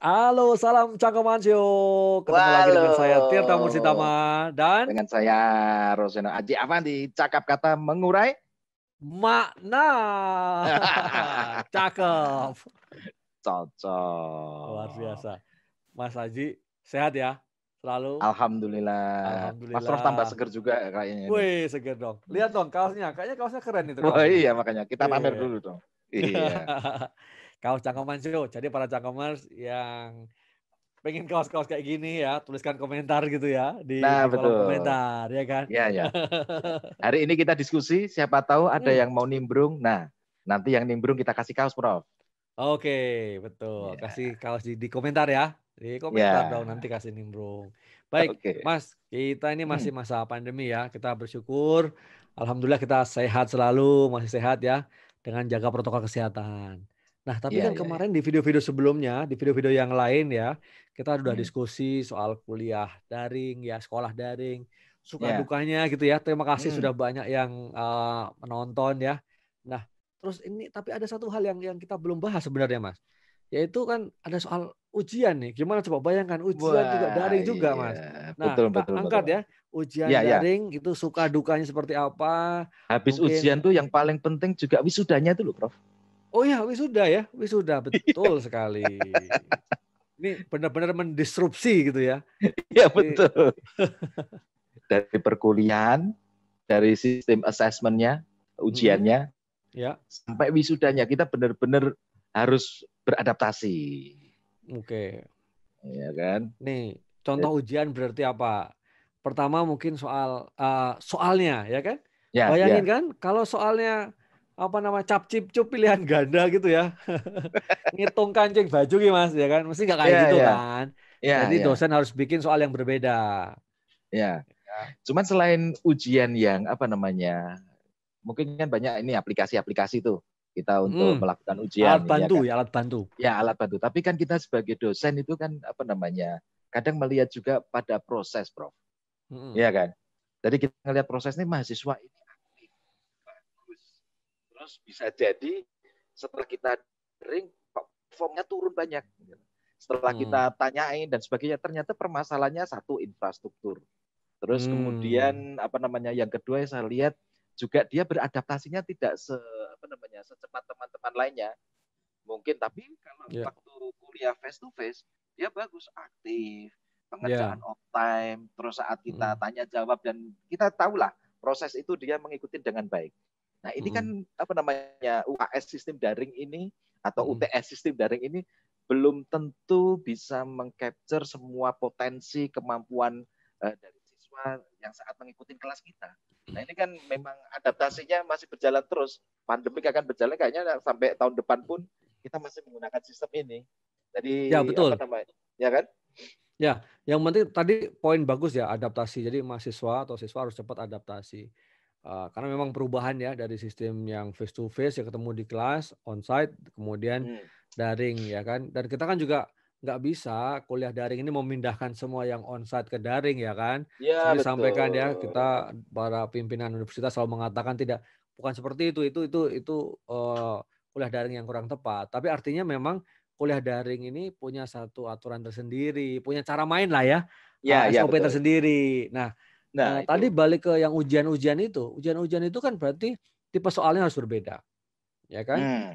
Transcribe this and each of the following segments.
Halo, salam Cangkomancio. Ketemu lagi dengan saya Tirta Halo, Mursitama dan dengan saya Roseno Aji Avandi. Cakap kata mengurai. makna. Cakep. Luar Cocok. biasa. Mas Haji, sehat ya? Selalu? Alhamdulillah. Mas Ros tambah Alhamdulillah. seger juga kayaknya ini. Wih, seger dong. Lihat dong kaosnya. Kayaknya kaosnya keren itu Wah kaosnya. iya makanya kita pamer Iya. dulu dong. Iya. Kaos Cangkomancio. Jadi para Cangkomers yang pengen kaos-kaos kayak gini ya, tuliskan komentar gitu ya Nah di kolom betul. komentar, ya kan? Iya ya. Hari ini kita diskusi. Siapa tahu ada Hmm. yang mau nimbrung. Nah nanti yang nimbrung kita kasih kaos, Prof. Oke, betul. Kasih Ya. kaos di komentar ya. Di komentar dong Ya. nanti kasih nimbrung. Baik, Oke. Mas, kita ini Hmm. masih masa pandemi ya. Kita bersyukur, alhamdulillah kita sehat selalu, masih sehat ya dengan jaga protokol kesehatan. Nah, tapi Iya kan iya iya. kemarin di video-video sebelumnya, di video-video yang lain ya, kita udah Hmm. diskusi soal kuliah daring ya, sekolah daring, suka Ya. dukanya gitu ya. Terima kasih Hmm. sudah banyak yang menonton ya. Nah, terus ini tapi ada satu hal yang kita belum bahas sebenarnya, Mas. Yaitu kan ada soal ujian nih. Gimana coba bayangkan ujian juga Wah daring juga, iya. Mas. Nah, Betul kita betul angkat betul. ya, ujian Iya ya. daring itu suka dukanya seperti apa? Habis ujian Mungkin tuh yang paling penting juga wisudanya itu loh, Prof. oh ya, wisuda ya, wisuda betul sekali. Ini benar-benar mendisrupsi gitu ya. Iya Ini betul. Dari perkuliahan, dari sistem assessment-nya, mm-mm, ujiannya, ya, sampai wisudanya kita benar-benar harus beradaptasi. oke. Ya kan? Nih, contoh ujian berarti apa? Pertama mungkin soal soalnya ya kan? Ya, Bayangin ya. kan kalau soalnya apa nama cap cip cup pilihan ganda gitu ya. Ngitung kancing baju gitu Mas ya kan. Mesti nggak kayak Ya, gitu ya. kan. Ya, Jadi ya. dosen harus bikin soal yang berbeda. Ya. Ya. Cuman selain ujian yang apa namanya, mungkin kan banyak ini aplikasi-aplikasi tuh kita untuk melakukan ujian Alat ya bantu kan. ya, alat bantu. Ya alat bantu. Tapi kan kita sebagai dosen itu kan apa namanya, kadang melihat juga pada proses, Prof. Mm-mm. Iya kan? Jadi kita ngelihat prosesnya mahasiswa ini aktif, bagus. Terus bisa jadi setelah kita daring performnya turun banyak. Setelah Mm. kita tanyain dan sebagainya, ternyata permasalahannya satu infrastruktur. Terus Hmm. kemudian apa namanya yang kedua yang saya lihat juga dia beradaptasinya tidak apa namanya secepat teman-teman lainnya. Mungkin tapi kalau Ya, waktu kuliah face to face dia bagus aktif ya. pengerjaan on time terus saat kita Mm-mm. tanya jawab dan kita tahulah proses itu dia mengikuti dengan baik. Nah ini kan Mm-mm. apa namanya UAS sistem daring ini atau Mm-mm. UTS sistem daring ini belum tentu bisa mengcapture semua potensi kemampuan dari siswa yang saat mengikuti kelas kita. Nah ini kan memang adaptasinya masih berjalan terus. Pandemik akan berjalan kayaknya sampai tahun depan pun kita masih menggunakan sistem ini. Jadi Ya, apa betul. namanya? Ya kan? Ya, yang penting tadi poin bagus ya adaptasi. Jadi mahasiswa atau siswa harus cepat adaptasi. Karena memang perubahan ya dari sistem yang face to face ya ketemu di kelas, onsite, kemudian Hmm. daring ya kan. Dan kita kan juga nggak bisa kuliah daring ini memindahkan semua yang onsite ke daring ya kan. Ya Seperti disampaikan ya betul. kita para pimpinan universitas selalu mengatakan tidak bukan seperti itu kuliah daring yang kurang tepat. Tapi artinya memang kuliah daring ini punya satu aturan tersendiri, punya cara main lah ya, Ya ya SOP betul. tersendiri. Nah, Nah tadi itu. balik ke yang ujian-ujian itu kan berarti tipe soalnya harus berbeda, ya kan? Hmm.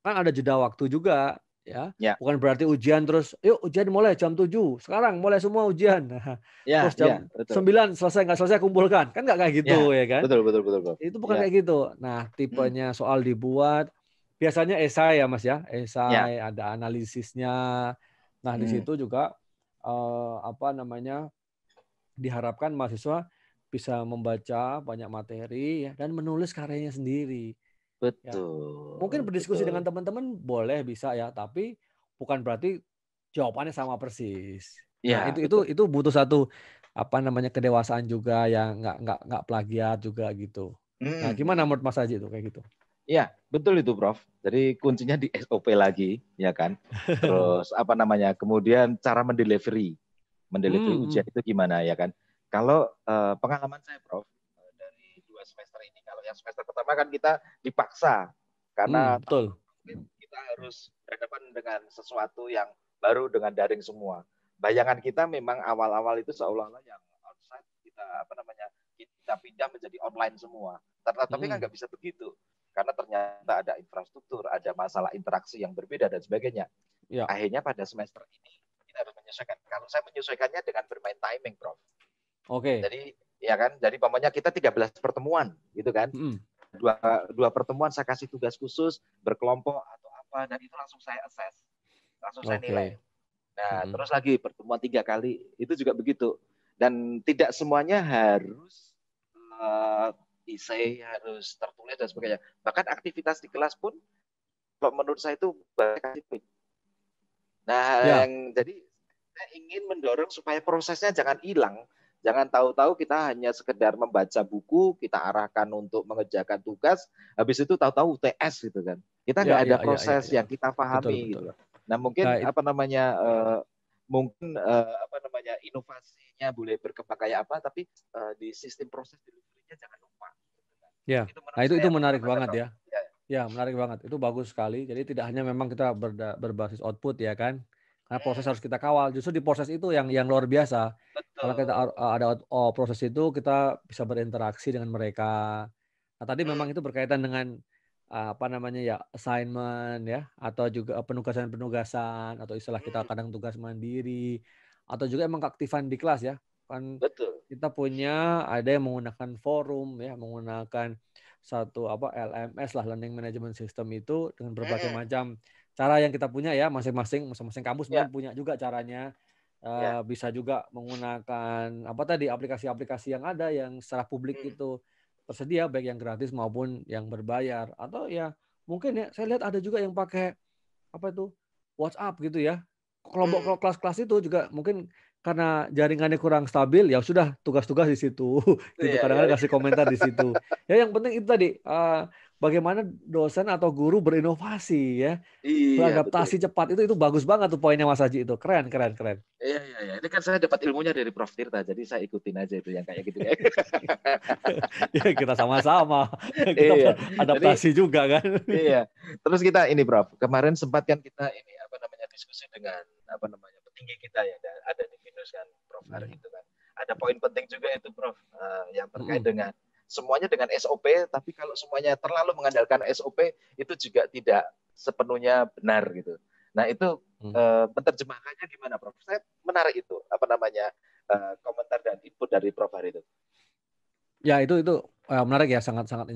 Kan ada jeda waktu juga, ya. Ya Bukan berarti ujian terus, "Yuk ujian mulai jam 7 sekarang mulai semua ujian." Nah, terus ya jam ya betul. 9 selesai, nggak selesai kumpulkan, kan nggak kayak gitu, Ya ya kan? betul betul betul betul. Itu bukan Ya. kayak gitu. Nah, Hmm. tipenya soal dibuat, biasanya esai ya Mas ya, Ya. esai, ada analisisnya. Nah, di Hmm. situ juga, apa namanya, diharapkan mahasiswa bisa membaca banyak materi ya dan menulis karyanya sendiri ya. Mungkin Betul berdiskusi dengan betul. teman-teman boleh bisa ya, tapi bukan berarti jawabannya sama persis. Nah, Ya itu betul. itu butuh satu apa namanya kedewasaan juga yang nggak plagiat juga gitu. Nah, Hmm. gimana menurut Mas Haji itu kayak gitu? Ya betul itu Prof. Jadi kuncinya di SOP lagi, ya kan? Terus apa namanya? Kemudian cara mendelivery ujian Hmm, itu gimana ya kan? Kalau pengalaman saya Prof dari 2 semester ini, kalau yang semester pertama kan kita dipaksa karena betul. kita harus berhadapan dengan sesuatu yang baru dengan daring semua. Bayangan kita memang awal-awal itu seolah-olah yang onsite kita pindah menjadi online semua. Tapi kan nggak bisa begitu. Karena ternyata ada infrastruktur, ada masalah interaksi yang berbeda dan sebagainya. Ya. Akhirnya pada semester ini kita harus menyesuaikan. Kalau saya menyesuaikannya dengan bermain timing, Prof. Oke. Jadi ya kan, jadi pamannya kita 13 pertemuan gitu kan. Dua pertemuan saya kasih tugas khusus berkelompok atau apa, dan itu langsung saya assess, langsung saya nilai. Nah, terus lagi pertemuan 3 kali itu juga begitu. Dan tidak semuanya harus essay, harus tertulis dan sebagainya. Bahkan aktivitas di kelas pun kalau menurut saya itu banyak. Nah, jadi saya ingin mendorong supaya prosesnya jangan hilang. Jangan tahu-tahu kita hanya sekedar membaca buku, kita arahkan untuk mengerjakan tugas, habis itu tahu-tahu UTS gitu kan. Kita nggak ada proses yang kita pahami. Betul. Gitu. Nah, mungkin inovasinya boleh berkembang kayak apa, tapi di sistem proses delivery-nya jangan lupa. Ya, nah itu menarik banget ya. Ya, menarik banget. Itu bagus sekali. Jadi tidak hanya memang kita berbasis output ya kan. Karena proses harus kita kawal. Justru di proses itu yang luar biasa. Betul. Kalau kita ada proses itu, kita bisa berinteraksi dengan mereka. Nah, tadi memang itu berkaitan dengan assignment ya, atau juga penugasan atau istilah kita kadang tugas mandiri, atau juga emang keaktifan di kelas ya. Kan betul. Kita punya ada yang menggunakan forum ya, menggunakan satu LMS lah, learning management system itu dengan berbagai macam cara yang kita punya ya, masing-masing kampus mungkin punya juga caranya. Bisa juga menggunakan aplikasi-aplikasi yang ada yang secara publik itu tersedia, baik yang gratis maupun yang berbayar. Atau ya mungkin ya saya lihat ada juga yang pakai WhatsApp gitu ya. Kelompok kelas-kelas itu juga mungkin karena jaringannya kurang stabil, ya sudah tugas-tugas di situ gitu. Kadang-kadang kasih komentar di situ. Ya yang penting itu tadi bagaimana dosen atau guru berinovasi ya. Beradaptasi cepat itu bagus banget tuh poinnya Mas Haji itu. Keren. Iya. Ini kan saya dapat ilmunya dari Prof Tirta, jadi saya ikutin aja itu yang kayak gitu. Ya kita sama-sama. Kita adaptasi juga kan. Iya. Terus kita ini Prof, kemarin sempat kan kita ini diskusi dengan petinggi kita yang ada di BINUS kan, Prof Hari itu kan. Ada poin penting juga itu Prof, yang terkait dengan semuanya dengan SOP, tapi kalau semuanya terlalu mengandalkan SOP itu juga tidak sepenuhnya benar gitu. Nah itu penerjemahannya gimana Prof? Saya menarik itu komentar dan input dari Prof Hari itu. Ya itu menarik ya, sangat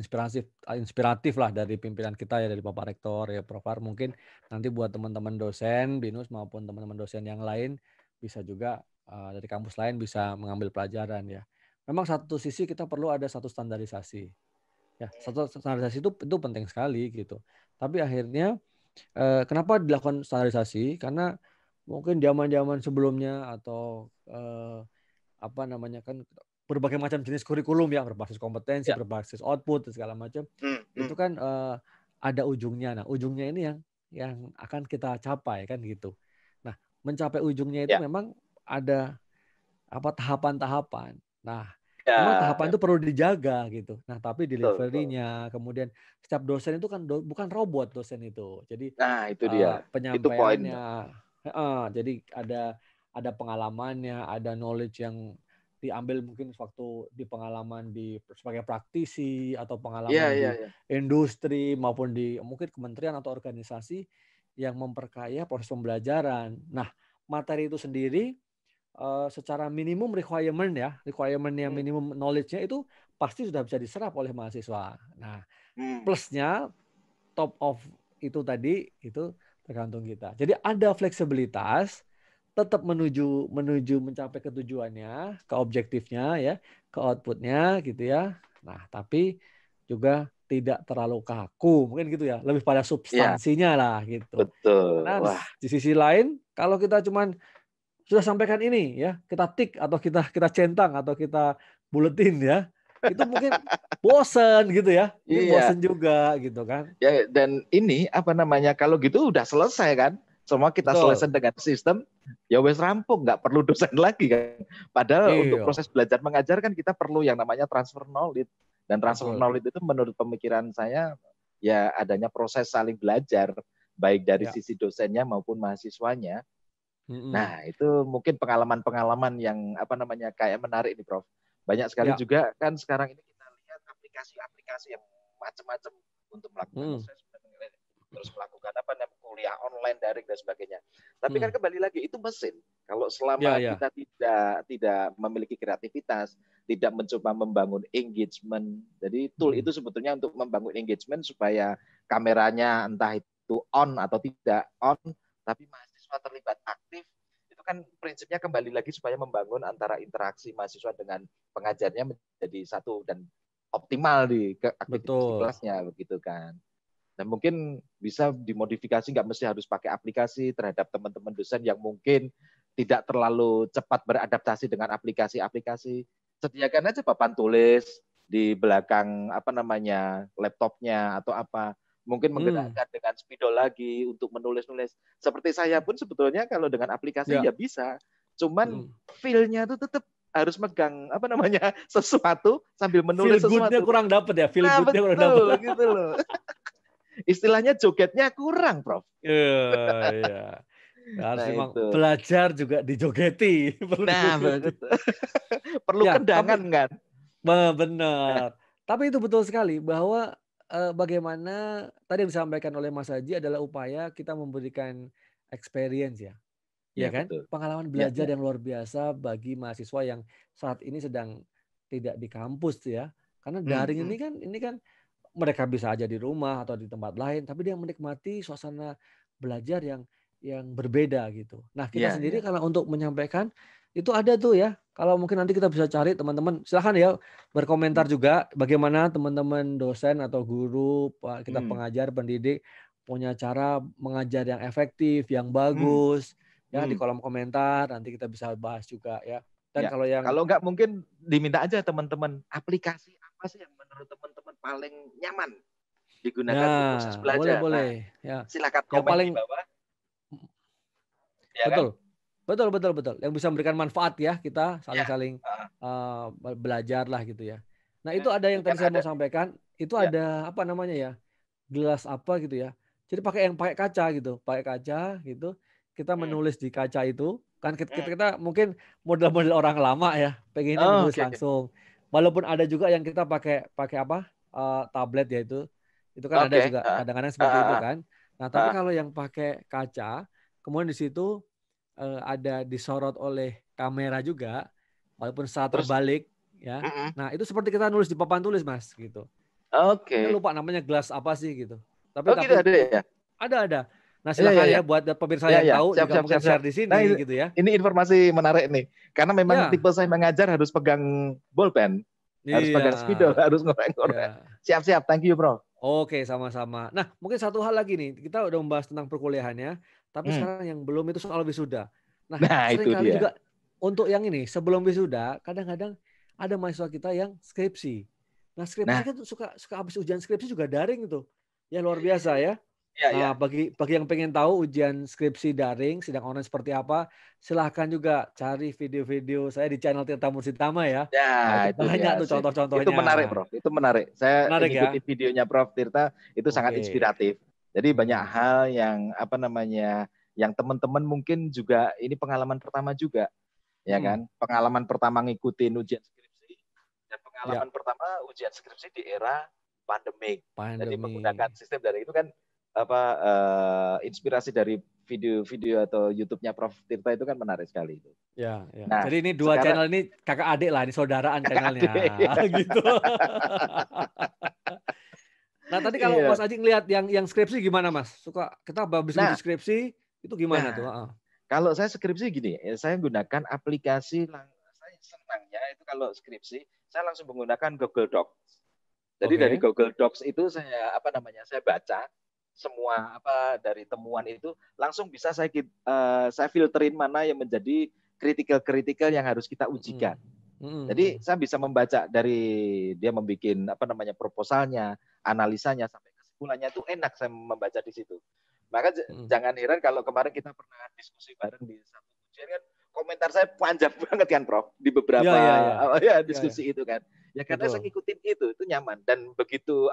inspiratif lah dari pimpinan kita ya, dari Bapak Rektor ya Prof Har. Mungkin nanti buat teman-teman dosen BINUS maupun teman-teman dosen yang lain bisa juga dari kampus lain bisa mengambil pelajaran ya. Memang satu sisi kita perlu ada satu standarisasi. Ya, satu standarisasi itu penting sekali gitu. Tapi akhirnya kenapa dilakukan standarisasi? Karena mungkin zaman-zaman sebelumnya atau kan berbagai macam jenis kurikulum yang berbasis kompetensi, berbasis output dan segala macam. Itu kan ada ujungnya. Nah, ujungnya ini yang akan kita capai kan gitu. Nah, mencapai ujungnya itu memang ada tahapan-tahapan. Nah, memang tahapan itu perlu dijaga gitu. Nah, tapi delivery-nya, kemudian setiap dosen itu kan bukan robot dosen itu. Jadi itu dia. Penyampaiannya, jadi ada pengalamannya, ada knowledge yang diambil mungkin waktu di pengalaman sebagai praktisi atau pengalaman di industri maupun di mungkin kementerian atau organisasi yang memperkaya proses pembelajaran. Nah, materi itu sendiri secara minimum requirementnya minimum knowledge-nya itu pasti sudah bisa diserap oleh mahasiswa. Nah, plusnya top of itu tadi itu tergantung kita. Jadi ada fleksibilitas tetap menuju mencapai ke tujuannya, ke objektifnya ya, ke outputnya gitu ya. Nah, tapi juga tidak terlalu kaku, mungkin gitu ya, lebih pada substansinya lah gitu. Betul. Karena di sisi lain kalau kita cuman sudah sampaikan ini ya, kita tik atau kita centang atau kita buletin ya, itu mungkin bosen gitu ya, mungkin bosen juga gitu kan. Ya, dan ini kalau gitu udah selesai kan, semua kita selesai dengan sistem, ya wes rampung, nggak perlu dosen lagi kan. Padahal untuk proses belajar mengajar kan kita perlu yang namanya transfer knowledge, dan transfer knowledge itu menurut pemikiran saya ya adanya proses saling belajar baik dari sisi dosennya maupun mahasiswanya. Mm-mm. Nah, itu mungkin pengalaman-pengalaman yang kayak menarik nih, Prof. Banyak sekali Ya. juga kan sekarang ini kita lihat aplikasi-aplikasi yang macam-macam untuk melakukan Mm. assessment, terus melakukan kuliah online daring dan sebagainya. Tapi kan Mm. kembali lagi itu mesin. Kalau Ya, selama ya. kita tidak memiliki kreativitas, tidak mencoba membangun engagement. Jadi tool Mm. itu sebetulnya untuk membangun engagement supaya kameranya entah itu on atau tidak on, tapi mahasiswa terlibat aktif. Itu kan prinsipnya kembali lagi supaya membangun antara interaksi mahasiswa dengan pengajarnya menjadi satu dan optimal di aktivitas di Betul. kelasnya begitu kan. Dan mungkin bisa dimodifikasi, nggak mesti harus pakai aplikasi terhadap teman-teman dosen yang mungkin tidak terlalu cepat beradaptasi dengan aplikasi-aplikasi. Sediakan aja papan tulis di belakang laptopnya atau apa. Mungkin Mm. menggerakkan dengan spidol lagi untuk menulis-nulis. Seperti saya pun sebetulnya kalau dengan aplikasi Ya. ya bisa. Cuman Mm. feel-nya tuh tetap harus megang sesuatu sambil Feel menulis good-nya sesuatu. kurang dapet ya, feel Nah, good-nya kurang dapet. betul gitu loh. Istilahnya jogetnya kurang, Prof. Iya. Harus Nah, memang itu. belajar juga dijogeti, perlu Nah, dijogeti. betul. Perlu Ya, kendangan tapi kan? benar. Tapi itu betul sekali bahwa bagaimana tadi yang disampaikan oleh Mas Haji adalah upaya kita memberikan experience ya. Ya Ya, kan? betul. Pengalaman Ya, belajar ya. yang luar biasa bagi mahasiswa yang saat ini sedang tidak di kampus ya. Karena Hmm, daring hmm. ini kan mereka bisa aja di rumah atau di tempat lain, tapi dia menikmati suasana belajar yang berbeda gitu. Nah, kita Ya, sendiri ya. kalau untuk menyampaikan itu ada tuh ya. Kalau mungkin nanti kita bisa cari teman-teman, silakan ya Hmm, berkomentar juga bagaimana teman-teman dosen atau guru, kita hmm, pengajar, pendidik punya cara mengajar yang efektif, yang hmm, bagus ya di hmm. kolom komentar nanti kita bisa bahas juga ya. Dan Ya. kalau yang Kalau nggak mungkin diminta aja teman-teman aplikasi apa sih yang menurut teman-teman paling nyaman digunakan untuk proses nah, boleh belajar. Nah, boleh ya. silakan Yang komen di paling bawah, ya kan? betul. Betul betul betul. Yang bisa memberikan manfaat ya, kita Ya. saling-saling, Ah, belajar lah gitu ya. Nah itu dan ada yang mungkin tadi saya mau ada. sampaikan, itu Ya. ada apa namanya ya, gelas apa gitu ya. Jadi pakai kaca gitu, pakai kaca gitu, kita Hmm, menulis di kaca itu, kan kita hmm. kita mungkin model-model orang lama ya, pengennya Oh, menulis oke, oke. langsung. Walaupun ada juga yang kita pakai pakai apa, tablet ya itu kan ada Oke. juga Ah, kadang-kadang ah, seperti itu ah, kan. Nah tapi ah. kalau yang pakai kaca, kemudian di situ ada disorot oleh kamera juga, walaupun secara Terus, terbalik ya. mm-mm. Nah, itu seperti kita nulis di papan tulis, Mas, gitu. Saya Oke. lupa namanya gelas apa sih gitu. Tapi Oh gitu tapi ada ya? ada. Nah, Iya, iya, silakan iya. ya buat pemirsa Iya, yang iya. tahu Siap, juga siap, mungkin siap, siap. share di Nah, sini gitu ya. ini informasi menarik nih. Karena memang Ya, tipe saya mengajar harus pegang bolpen, harus iya. pegang spidol, harus ngorek-ngorek. Ya. Siap, siap. Thank you, Bro. Oke, sama-sama. Nah, mungkin satu hal lagi nih, kita udah membahas tentang perkuliahannya, tapi Hmm. sekarang yang belum itu soal wisuda. Nah, Nah, itu seringkali dia. juga untuk yang ini, sebelum wisuda, kadang-kadang ada mahasiswa kita yang skripsi. Nah, skripsi Nah, kan suka habis ujian skripsi juga daring itu. Ya iya, luar iya, iya, biasa iya. ya. Iya, iya. Nah, bagi yang pengen tahu ujian skripsi daring, sidang online seperti apa, silahkan juga cari video-video saya di channel Tirta Mursitama ya. Nah, Ya, itu itu banyak dia. tuh Sip. Itu contoh-contohnya. menarik, Bro. Itu menarik. Saya Menarik ya? ngikutin videonya Prof. Tirta, itu sangat Oke. inspiratif. Jadi banyak Hmm. hal yang yang teman-teman mungkin juga ini pengalaman pertama juga, ya Hmm. kan? Pengalaman pertama ngikutin ujian skripsi dan Ya, pengalaman pertama ujian skripsi di era pandemik. Jadi pandemi. menggunakan sistem dari itu kan inspirasi dari video-video atau YouTube-nya Prof. Tirta itu kan menarik sekali itu. Ya, ya. Nah, Jadi ini dua sekarang channel ini kakak adik lah, ini saudaraan channelnya, adik. gitu. Nah tadi kalau Iya. Mas Aji ngelihat yang skripsi gimana Mas? Suka kita habis Nah, nguji skripsi itu gimana tuh? nah, kalau saya skripsi gini, saya gunakan aplikasi saya senangnya itu kalau skripsi saya langsung menggunakan Google Docs. Jadi dari Oke. Google Docs itu saya saya baca semua dari temuan itu langsung bisa saya filterin mana yang menjadi kritikal-kritikal yang harus kita Mm-mm. ujikan. Jadi Mm-mm. saya bisa membaca dari dia membuat proposalnya, analisanya sampai kesimpulannya itu enak saya membaca di situ. Maka Mm-mm. jangan heran kalau kemarin kita pernah diskusi bareng di satu ujian kan komentar saya panjang banget kan Prof di Ya, beberapa ya, ya, ya, ya. diskusi itu kan. Ya karena saya Betul. ngikutin itu nyaman dan begitu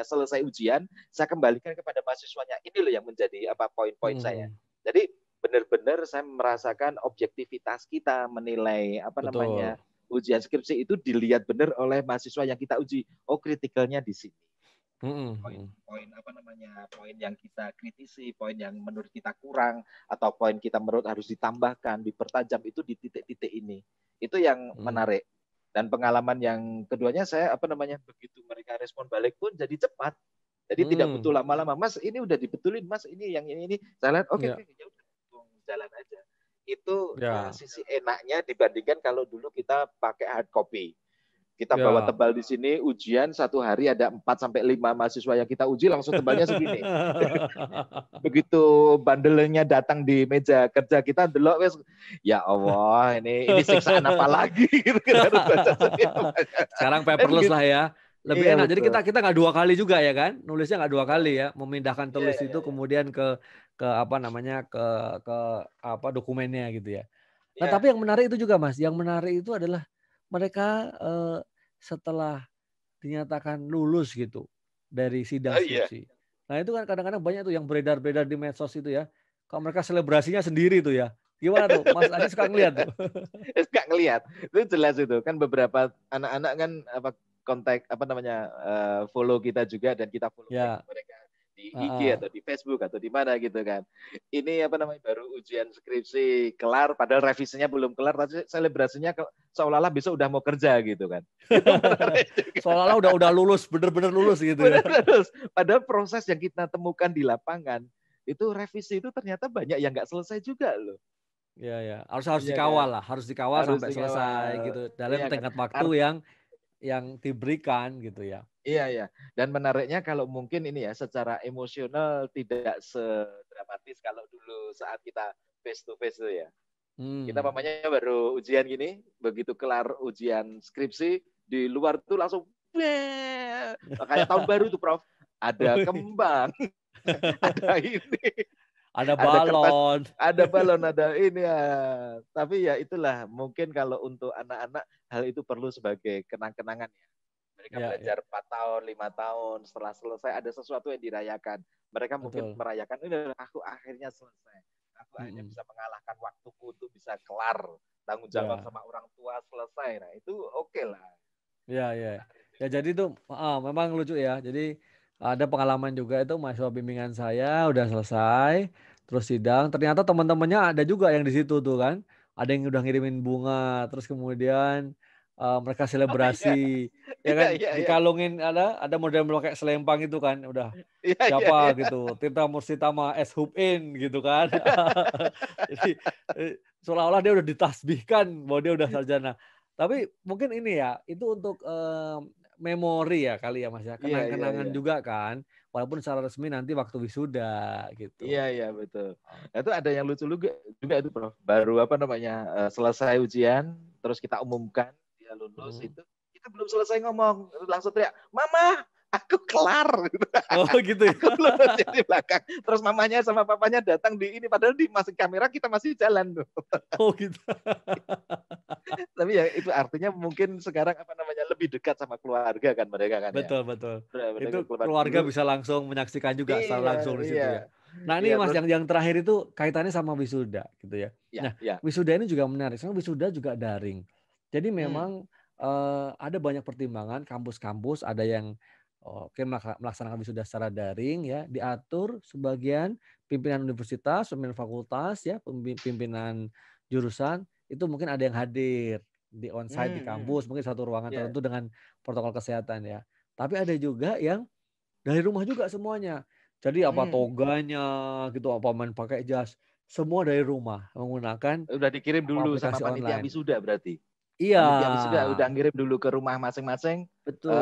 selesai ujian saya kembalikan kepada mahasiswanya ini loh yang menjadi poin-poin saya. Mm-mm. Jadi benar-benar saya merasakan objektivitas kita menilai Betul. ujian skripsi itu dilihat benar oleh mahasiswa yang kita uji. Oh, kritikalnya di sini. Mm-mm, mm. Poin poin yang kita kritisi, poin yang menurut kita kurang, atau poin kita menurut harus ditambahkan, dipertajam itu di titik-titik ini. Itu yang Mm. menarik. Dan pengalaman yang keduanya saya begitu mereka respon balik pun jadi cepat. Jadi tidak butuh Mm. lama-lama, Mas ini udah dibetulin, Mas ini yang ini. Saya lihat oke, Ya, ya udah jalan aja. Itu ya, sisi enaknya dibandingkan kalau dulu kita pakai hard copy. Kita bawa ya. tebal di sini, ujian 1 hari ada 4 sampai 5 mahasiswa yang kita uji, langsung tebalnya segini. Begitu bandelnya datang di meja kerja kita, delok wes, ya Allah, ini siksaan apa lagi gitu, kita harus baca sendiri. Sekarang paperless lah ya. Lebih Iya enak. Jadi betul. kita nggak 2 kali juga ya kan? Nulisnya nggak 2 kali ya. Memindahkan Iya, tulis iya, itu iya. kemudian ke apa namanya ke apa dokumennya gitu ya. Nah Iya, tapi yang iya. menarik itu juga Mas. Yang menarik itu adalah mereka setelah dinyatakan lulus gitu dari sidang Oh iya. skripsi. Nah itu kan kadang-kadang banyak tuh yang beredar-beredar di medsos itu ya. Kalau mereka selebrasinya sendiri tuh ya. Gimana tuh? Mas Adi suka ngeliat tuh. Nggak ngelihat. Itu jelas itu. Kan beberapa anak-anak kan kontak follow kita juga dan kita follow back Ya. mereka di IG Uh-uh. atau di Facebook atau di mana gitu kan. Ini baru ujian skripsi kelar padahal revisinya belum kelar tapi selebrasinya seolah-olah besok udah mau kerja gitu kan. Itu menarik juga. Seolah-olah udah lulus, bener-bener lulus gitu ya. Benar. Padahal proses yang kita temukan di lapangan itu revisi itu ternyata banyak yang nggak selesai juga loh. Ya, ya. Harus Iya kan? dikawal lah, harus dikawal Harus sampai selesai dikawal. gitu dalam Iya kan? tenggat waktu yang diberikan gitu ya. Iya, iya. Dan menariknya kalau mungkin ini ya, secara emosional tidak sedramatis kalau dulu saat kita face to face itu ya. Kita Hmm. mamanya baru ujian gini, begitu kelar ujian skripsi, di luar tuh langsung kayak tahun baru tuh Prof. Ada kembang, ada ini, Ada ada kertas, balon. ada balon, ada ini ya. Tapi ya itulah, mungkin kalau untuk anak-anak hal itu perlu sebagai kenang-kenangan ya. Mereka Ya, ya, belajar 4 tahun, 5 tahun, setelah selesai ada sesuatu yang dirayakan. Mereka mungkin betul. merayakan, ini aku akhirnya selesai. Aku akhirnya Mm-mm. bisa mengalahkan waktuku untuk bisa kelar. Tanggung jawab Ya, sama orang tua selesai. Nah itu oke lah. ya, ya. Ya jadi itu memang lucu ya. Jadi ada pengalaman juga itu mahasiswa bimbingan saya udah selesai, terus sidang. Ternyata teman-temannya ada juga yang di situ tuh kan. Ada yang udah ngirimin bunga, terus kemudian mereka Oh iya, selebrasi, ya iya, kan iya, iya. dikalungin ada model-model kayak selempang itu kan, udah Iya, iya, siapa iya. gitu, Tirta Mursitama S Hub in gitu kan. Jadi seolah-olah dia udah ditasbihkan bahwa dia udah sarjana. Tapi mungkin ini ya, itu untuk memori ya kali ya Mas ya, Iya, iya, kenang-kenangan iya. juga kan, walaupun secara resmi nanti waktu wisuda Iya, gitu. iya, betul. Nah, itu ada yang lucu juga itu, Prof. Baru selesai ujian, terus kita umumkan dia lulus Mhm. itu, kita belum selesai ngomong, langsung teriak, "Mama, aku kelar." Oh gitu ya? Aku lulus di belakang. Terus mamanya sama papanya datang di ini, padahal di masih kamera kita masih jalan tuh. Oh gitu. Tapi ya itu artinya mungkin sekarang lebih dekat sama keluarga kan mereka kan ya. Betul, betul. Itu Mereka keluar keluarga dulu. bisa langsung menyaksikan juga secara Iya, langsung di iya. situ ya. Nah Iya, ini Mas terus yang terakhir itu kaitannya sama wisuda gitu ya. ya, Nah ya. wisuda ini juga menarik, soalnya wisuda juga daring. Jadi Hmm. memang ada banyak pertimbangan kampus-kampus ada yang oke melaksanakan wisuda secara daring ya, diatur sebagian pimpinan universitas, pimpinan fakultas ya, pimpinan jurusan itu mungkin ada yang hadir di onsite di Hmm, hmm. kampus, mungkin satu ruangan Ya. tertentu dengan protokol kesehatan ya. Tapi ada juga yang dari rumah juga semuanya. Jadi apa Hmm. toganya gitu, apa main pakai jas, semua dari rumah menggunakan Udah dikirim apa dulu sama aplikasi panitia online. wisuda berarti. Iya, Panitia wisuda udah ngirim dulu ke rumah masing-masing betul.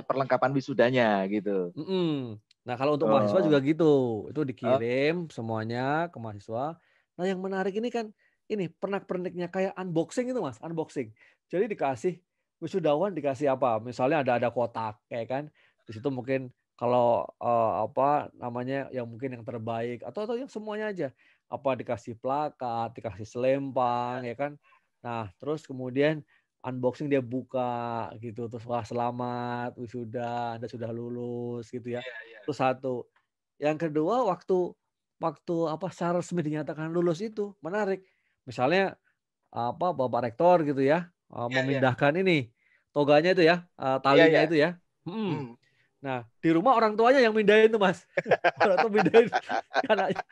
perlengkapan wisudanya gitu. Mhm. Nah, kalau untuk mahasiswa juga Oh, gitu, itu oh, dikirim semuanya ke mahasiswa. Nah, yang menarik ini kan ini pernak-perniknya kayak unboxing itu, Mas, unboxing. Jadi dikasih wisudawan dikasih apa, misalnya ada kotak kayak kan, di situ mungkin kalau, apa namanya, yang mungkin yang terbaik atau yang semuanya aja. Apa dikasih plakat, dikasih selempang ya kan. Nah, terus kemudian unboxing dia buka gitu, terus wah selamat wisuda, Anda sudah lulus gitu ya. iya, iya. Terus satu. Yang kedua waktu waktu secara resmi dinyatakan lulus itu menarik. Misalnya Bapak Rektor gitu ya, Iya, iya. memindahkan ini toganya itu ya, Iya, talinya iya. itu ya. Hmm. Nah, di rumah orang tuanya yang mindahin tuh, Mas. Orang tua mindahin anaknya.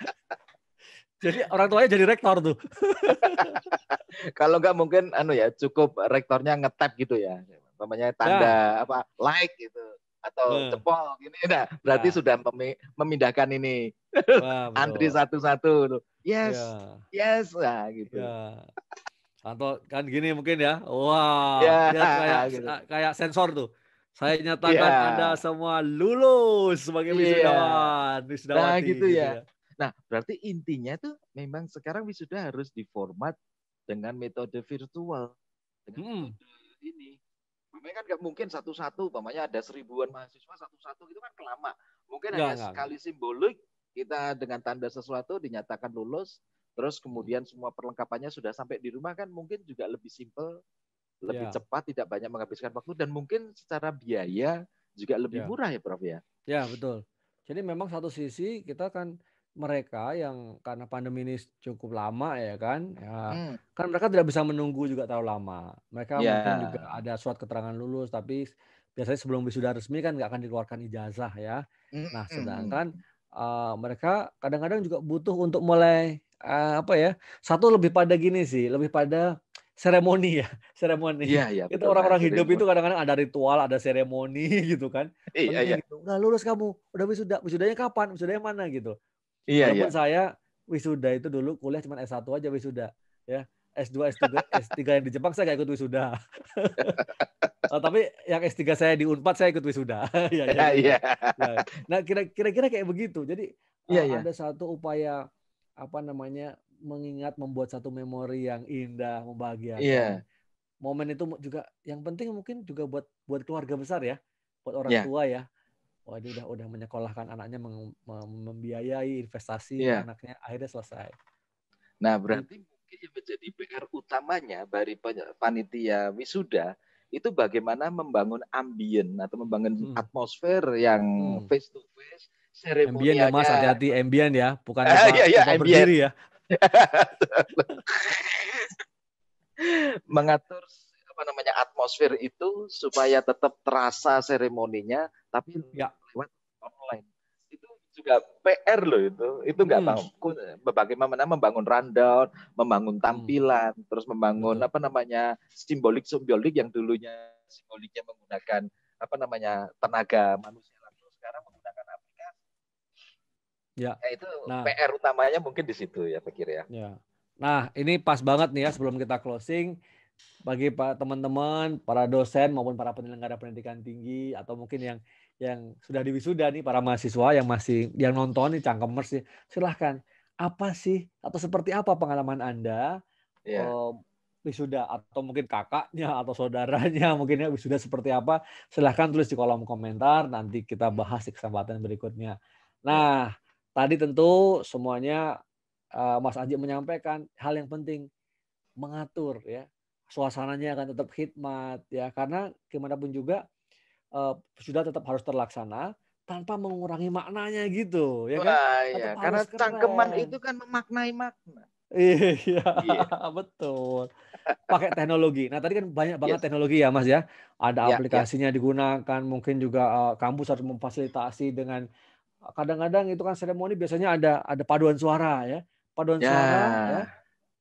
Jadi orang tuanya jadi rektor tuh. Kalau nggak mungkin cukup rektornya nge-tap gitu ya. Namanya Ya, tanda like gitu atau nah, jempol gini. Nah, berarti ya, sudah memindahkan ini. wah Antri betul. satu-satu tuh. Yes. Ya, Yes, nah gitu. ya. Atau kan gini mungkin ya. Wah, Ya, dia kayak gitu. kayak sensor tuh. Saya nyatakan Anda Iya. semua lulus sebagai Iya. wisudawan, Nah, wisudawati gitu gitu ya. ya. Nah, berarti intinya tuh memang sekarang wisuda harus diformat dengan metode virtual. Dengan Hmm, metode ini. Makanya kan nggak mungkin satu-satu, umpamanya ada 1.000-an mahasiswa satu-satu itu kan kelama. Mungkin hanya enggak. sekali simbolik kita dengan tanda sesuatu dinyatakan lulus, terus Hmm, kemudian semua perlengkapannya sudah sampai di rumah kan mungkin juga lebih simpel, lebih ya, cepat, tidak banyak menghabiskan waktu dan mungkin secara biaya juga lebih ya. murah ya Prof ya. Ya, betul. Jadi memang satu sisi kita kan mereka yang karena pandemi ini cukup lama ya kan, ya Hmm, kan mereka tidak bisa menunggu juga terlalu lama. Mereka mungkin juga ya. ada surat keterangan lulus, tapi biasanya sebelum wisuda resmi kan nggak akan dikeluarkan ijazah ya. Hmm, Nah, hmm, hmm. sedangkan mereka kadang-kadang juga butuh untuk mulai satu lebih pada gini sih, lebih pada seremoni ya, seremoni. Iya, iya Itu betul Mas. orang-orang hidup itu Seremoni. kadang-kadang ada ritual, ada seremoni gitu kan. Iya, iya. Penting gitu, "Udah lulus kamu, udah wisuda, wisudanya kapan? Wisudanya mana?" Gitu. Iya, Walaupun iya. saya wisuda itu dulu kuliah cuma S1 aja wisuda, ya. S2, S3 yang di Jepang saya nggak ikut wisuda. Tapi yang S3 saya di Unpad saya ikut wisuda. Ya ya Iya, gitu. iya. Ya. Nah kira-kira kayak begitu. Jadi, Iya, iya. ada satu upaya, mengingat, membuat satu memori yang indah, membahagiakan. Iya, Momen itu juga yang penting mungkin juga buat buat keluarga besar ya, buat orang iya, tua ya. Wah, ini udah menyekolahkan anaknya, membiayai investasi ke iya. anaknya, akhirnya selesai. Nah, Gitu. berarti mungkin yang menjadi PR utamanya dari panitia wisuda itu bagaimana membangun ambien atau membangun Mhm, atmosfer yang mhm. face to face, Ambient ya Mas, seremonialnya. hati-hati ambient ya, bukan Iya, lupa iya, lupa ambien. berdiri ya. Mengatur atmosfer itu supaya tetap terasa seremoninya tapi Ya, lewat online. Itu juga PR loh itu. Itu nggak mhm, bagaimana membangun rundown, membangun mhm, tampilan, terus membangun betul. simbolik-simbolik yang dulunya simboliknya menggunakan tenaga manusia langsung sekarang menggunakan aplikasi. Ya. Ya itu Nah, PR utamanya mungkin di situ ya pikir ya. ya. Nah, ini pas banget nih ya sebelum kita closing, bagi teman-teman, para dosen maupun para penyelenggara pendidikan tinggi atau mungkin yang sudah diwisuda nih, para mahasiswa yang nonton nih cangkemers sih, silahkan. Apa sih atau seperti apa pengalaman Anda, Iya. wisuda atau mungkin kakaknya atau saudaranya mungkin ya wisuda seperti apa, silahkan tulis di kolom komentar, nanti kita bahas di kesempatan berikutnya. Ya. Nah, tadi tentu semuanya, Mas Anji menyampaikan hal yang penting, mengatur ya, suasananya akan tetap khidmat ya, karena gimana pun juga, sudah tetap harus terlaksana tanpa mengurangi maknanya gitu ya kan, Wah, iya. tetap Karena harus cangkeman keren. itu kan memaknai makna. Iya, Iya. betul. Pakai teknologi. Nah, tadi kan banyak banget Yes. teknologi ya, Mas, ya. Ada Ya, ya. aplikasinya digunakan, mungkin juga, kampus harus memfasilitasi dengan kadang-kadang itu kan seremoni biasanya ada paduan suara ya. Paduan suara ya, Ya.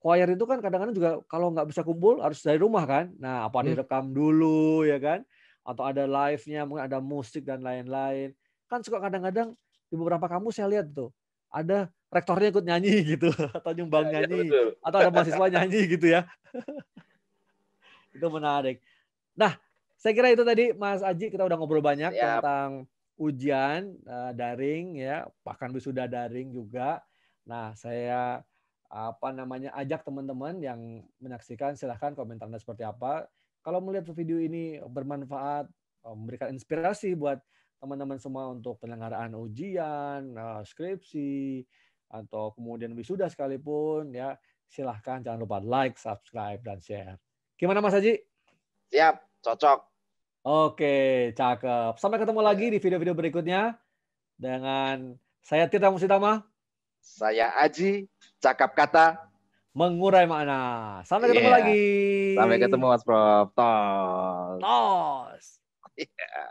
choir itu kan kadang-kadang juga kalau nggak bisa kumpul harus dari rumah kan. Nah, apa Hmm. direkam dulu ya kan, atau ada live-nya, mungkin ada musik dan lain-lain. Kan suka kadang-kadang di beberapa kampus saya lihat tuh, ada rektornya ikut nyanyi gitu, atau Ya, nyumbang ya nyanyi, betul. atau ada mahasiswa nyanyi gitu ya. Itu menarik. Nah, saya kira itu tadi Mas Aji, kita udah ngobrol banyak Siap. tentang ujian, daring ya, bahkan wisuda daring juga. Nah, saya ajak teman-teman yang menyaksikan silahkan komentarnya seperti apa. Kalau melihat video ini bermanfaat, memberikan inspirasi buat teman-teman semua untuk penyelenggaraan ujian, skripsi, atau kemudian wisuda sekalipun ya, silahkan jangan lupa like, subscribe, dan share. Gimana Mas Haji? Siap. Cocok. Oke, cakep. Sampai ketemu lagi di video-video berikutnya dengan saya Tirta Musitama. Saya Aji, cakap kata mengurai makna. Sampai ketemu Iya. lagi. Sampai ketemu Mas Prof. Tos. Tos. Iya.